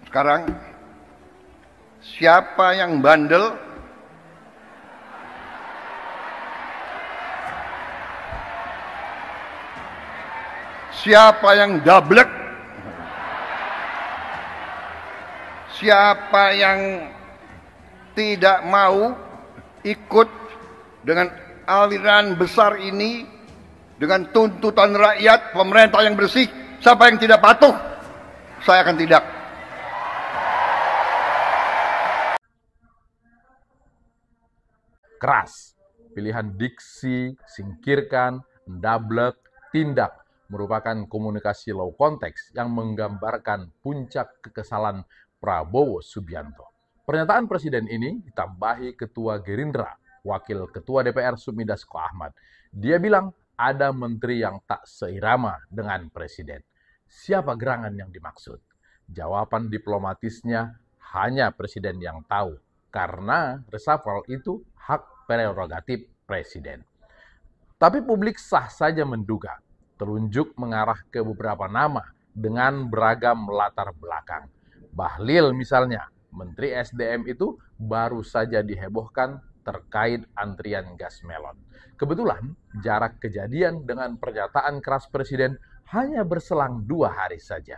Sekarang siapa yang bandel, siapa yang dablek, siapa yang tidak mau ikut dengan aliran besar ini, dengan tuntutan rakyat, pemerintah yang bersih, siapa yang tidak patuh, saya akan tindak. Keras. Pilihan diksi, singkirkan, mendablek, tindak merupakan komunikasi low konteks yang menggambarkan puncak kekesalan Prabowo Subianto. Pernyataan Presiden ini ditambahi Ketua Gerindra, Wakil Ketua DPR Sumi Dasko Ahmad. Dia bilang ada menteri yang tak seirama dengan Presiden. Siapa gerangan yang dimaksud? Jawaban diplomatisnya hanya Presiden yang tahu, karena reshuffle itu hak prerogatif Presiden. Tapi publik sah saja menduga, telunjuk mengarah ke beberapa nama dengan beragam latar belakang. Bahlil misalnya, Menteri SDM itu baru saja dihebohkan terkait antrian gas melon. Kebetulan jarak kejadian dengan pernyataan keras Presiden hanya berselang 2 hari saja.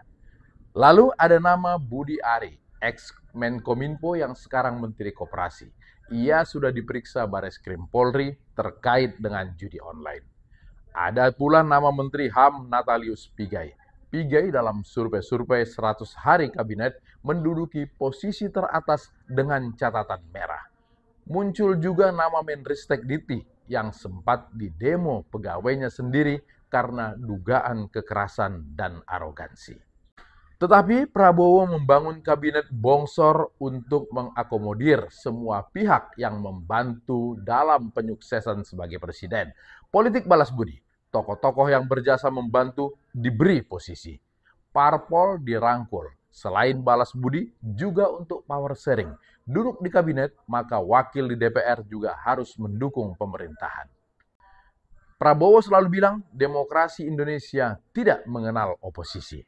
Lalu ada nama Budi Ari, ex-Menkominfo yang sekarang Menteri Koperasi. Ia sudah diperiksa Bareskrim Polri terkait dengan judi online. Ada pula nama Menteri HAM Natalius Pigai. Pigai dalam survei 100 hari kabinet menduduki posisi teratas dengan catatan merah. Muncul juga nama Menristek Dikti yang sempat didemo pegawainya sendiri karena dugaan kekerasan dan arogansi. Tetapi Prabowo membangun kabinet bongsor untuk mengakomodir semua pihak yang membantu dalam penyuksesan sebagai presiden. Politik balas budi, tokoh-tokoh yang berjasa membantu diberi posisi. Parpol dirangkul, selain balas budi juga untuk power sharing. Duduk di kabinet, maka wakil di DPR juga harus mendukung pemerintahan. Prabowo selalu bilang demokrasi Indonesia tidak mengenal oposisi.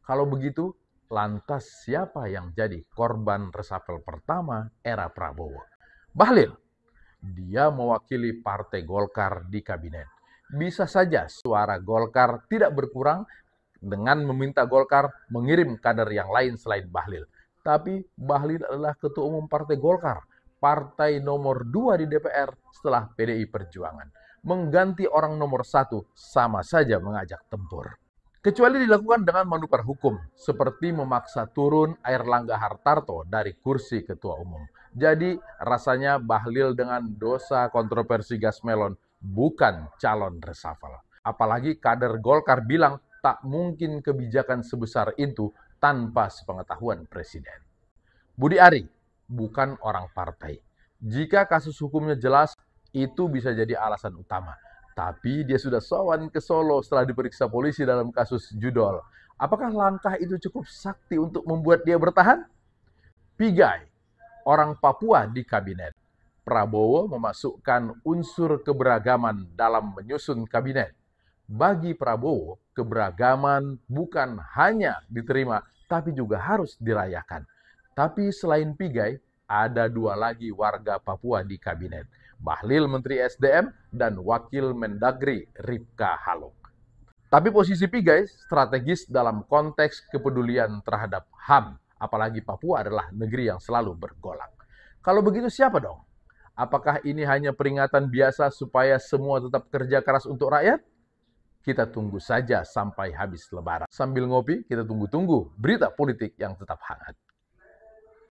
Kalau begitu, lantas siapa yang jadi korban reshuffle pertama era Prabowo? Bahlil. Dia mewakili Partai Golkar di kabinet. Bisa saja suara Golkar tidak berkurang dengan meminta Golkar mengirim kader yang lain selain Bahlil. Tapi Bahlil adalah Ketua Umum Partai Golkar, partai nomor 2 di DPR setelah PDI Perjuangan. Mengganti orang nomor 1 sama saja mengajak tempur. Kecuali dilakukan dengan manuver hukum, seperti memaksa turun Airlangga Hartarto dari kursi ketua umum. Jadi rasanya Bahlil dengan dosa kontroversi gas melon bukan calon reshuffle. Apalagi kader Golkar bilang tak mungkin kebijakan sebesar itu tanpa sepengetahuan Presiden. Budi Ari bukan orang partai. Jika kasus hukumnya jelas, itu bisa jadi alasan utama. Tapi dia sudah sowan ke Solo setelah diperiksa polisi dalam kasus judol. Apakah langkah itu cukup sakti untuk membuat dia bertahan? Pigai, orang Papua di kabinet. Prabowo memasukkan unsur keberagaman dalam menyusun kabinet. Bagi Prabowo, keberagaman bukan hanya diterima, tapi juga harus dirayakan. Tapi selain Pigai, ada 2 lagi warga Papua di kabinet. Bahlil Menteri SDM dan Wakil Mendagri Ripka Haluk. Tapi posisi Pigai strategis dalam konteks kepedulian terhadap HAM, apalagi Papua adalah negeri yang selalu bergolak. Kalau begitu siapa dong? Apakah ini hanya peringatan biasa supaya semua tetap kerja keras untuk rakyat? Kita tunggu saja sampai habis Lebaran. Sambil ngopi, kita tunggu-tunggu berita politik yang tetap hangat.